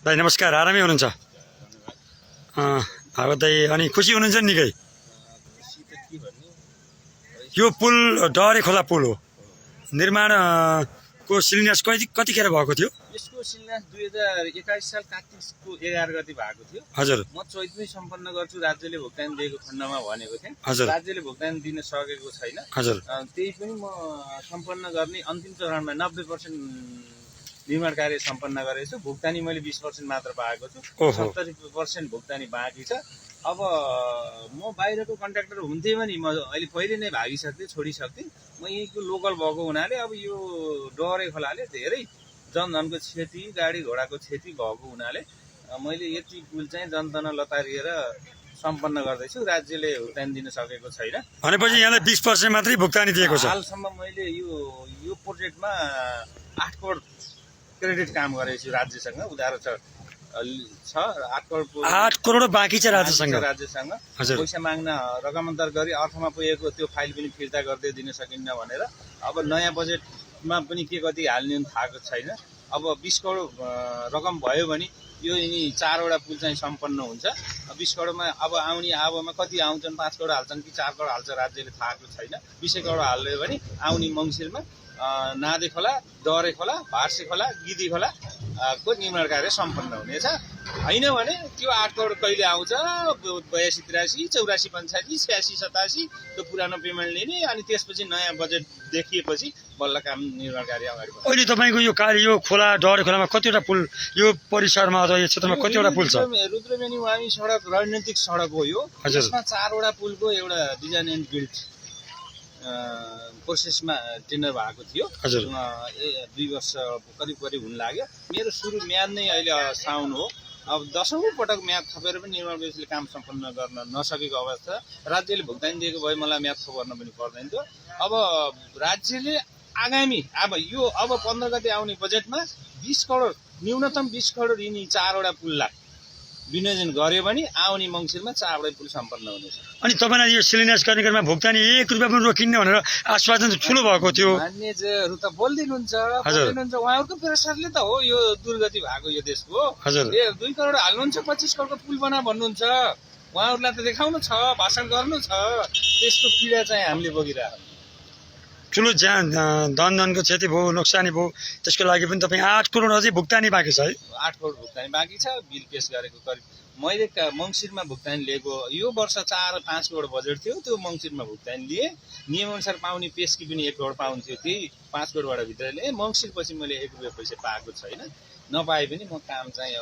दाइ नमस्कार, आरामै हुनुहुन्छ? अब दाइ अनि खुसी हुनुहुन्छ नि निकै? यो पुल डरे खोला पुल हो। निर्माण को शिलान्यास कतिखेर भएको थियो? यसको शिलान्यास 2021 साल कार्तिकको 11 गते भएको थियो। हजुर। म चैतमै सम्पन्न गर्छु राज्यले भुक्तानी दिएको खण्डमा भनेको थिएँ। हजुर। राज्यले भुक्तानी दिन सकेको छैन। हजुर। त्यही पनि म सम्पन्न गर्ने अन्तिम चरणमा 90% निर्माण कार्य सम्पन्न गरेको छु। भुक्तानी मैले 20% मात्र पाएको छु। 70% भुक्तानी बाँकी छ। अब म बाहिरको कन्ट्र्याक्टर हुन्थेँ भने म अहिले पहिले नै भागिसक्थेँ, छोडिसक्थेँ। म यहीँको लोकल भएको हुनाले अब यो डरे खोलाले धेरै जनधनको क्षति, गाडी घोडाको क्षति भएको हुनाले मैले यति पुल चाहिँ जनधन लतारिएर सम्पन्न गर्दैछु। राज्यले भुक्तानी दिन सकेको छैन। भनेपछि यहाँलाई 20% मात्रै भुक्तानी दिएको छ? हालसम्म मैले यो प्रोजेक्टमा 8 करोड क्रेडिट काम गरेको छु। राज्यसँग उधारो छ 8 करोड बाँकी छ राज्यसँग। पैसा माग्न रकम अन्तर गरी अर्थमा पुगेको त्यो फाइल पनि फिर्ता गर्दै दिन सकिन्न भनेर अब नयाँ बजेटमा पनि के कति हाल्ने थाहा छैन। अब 20 करोड रकम भयो भने यो यिनी 4वटा पुल चाहिँ सम्पन्न हुन्छ। 20 करोडमा अब आउने आबोमा कति आउँछन्, 5 करोड हाल्छन् कि 4 करोड हाल्छ राज्यले थाहा छैन। 20 करोड हाल्यो भने आउने मङ्सिरमा नादे खोला, डरे खोला, भार्से खोला, गिदी खोला को निर्माण कार्य सम्पन्न हुनेछ। होइन भने त्यो 8 करोड कहिले आउँछ? 82, 83, 84, 85, 86, 87 त्यो पुरानो पेमेन्ट लिने अनि त्यसपछि नयाँ बजेट देखिएपछि बल्ल काम निर्माण कार्य अगाडि बढ्छ। अहिले तपाईँको यो कार्य यो खोला डरे खोलामा कतिवटा पुल यो परिसरमा अथवा यो क्षेत्रमा कतिवटा पुल छ? रुद्रबेनी वामी सडक रणनीतिक सडक हो यो। यसमा 4वटा पुलको एउटा डिजाइन एन्ड बिल्ड प्रोसेसमा टेन्डर भएको थियो। 2 वर्ष करिब हुन लाग्यो। मेरो सुरु म्याद नै अहिले साउन हो। अब 10औं पटक म्याद थपेर पनि निर्माण व्यवस्थाले काम सम्पन्न गर्न नसकेको अवस्था। राज्यले भुक्तानी दिएको भए मलाई म्याद थपेर्न पनि पर्दैन थियो। अब राज्यले आगामी अब 15 गते आउने बजेटमा 20 करोड न्यूनतम 20 करोड यिनी 4वटा पुललाई विनियोजन गर्यो भने आउने मङ्सिरमा 4वटा पुल सम्पन्न हुनेछ। अनि तपाईँलाई यो शिलान्यास गर्ने क्रममा भुक्तानी 1 रुपियाँ पनि रोकिन्न भनेर आश्वासन ठुलो भएको थियो। मान्यजहरू त बोल्दिनुहुन्छ, उहाँहरूको प्रेसरले त हो यो दुर्गति भएको यो देशको। 2 करोड हाल्नुहुन्छ, 25 करोडको पुल बना भन्नुहुन्छ। उहाँहरूलाई त देखाउनु छ, भाषण गर्नु छ। त्यसको पीडा चाहिँ हामीले बोकिरहेको। ठुलो धनको क्षति भयो, नोक्सानी भयो, त्यसको लागि पनि तपाईँ 8 करोड अझै भुक्तानी बाँकी छ है? 8 करोड भुक्तानी बाँकी छ। बिल पेश गरेको करिब मैले मङ्सिरमा भुक्तानी लिएको। यो वर्ष 4-5 करोड बजेट थियो, त्यो मङ्सिरमा भुक्तानी लिए। नियमअनुसार पाउने पेस्की पनि 1 करोड पाउँथ्यो, त्यही 5 करोडबाट भित्र लिए। मङ्सिरपछि मैले 1 रुपियाँ पैसा पाएको छैन। नपाए पनि म काम चाहिँ